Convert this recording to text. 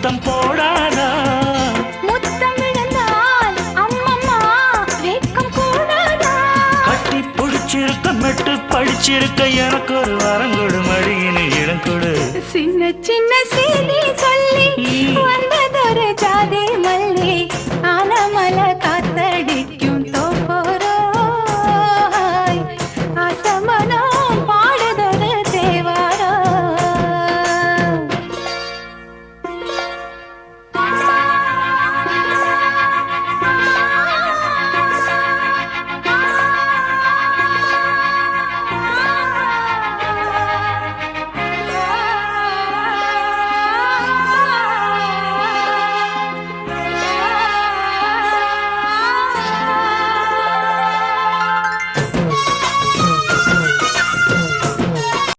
முத்தம் போடாதா முத்தம் விழுந்தால் அம்மம்மா வேக்கம் கூடாதா கட்டி பிடிச்சிருக்க மெட்டு படிச்சிருக்க எனக்கு ஒரு வரம் கொடு மடியின இடம் கொடு சின்ன சின்ன செய்தி சொல்லி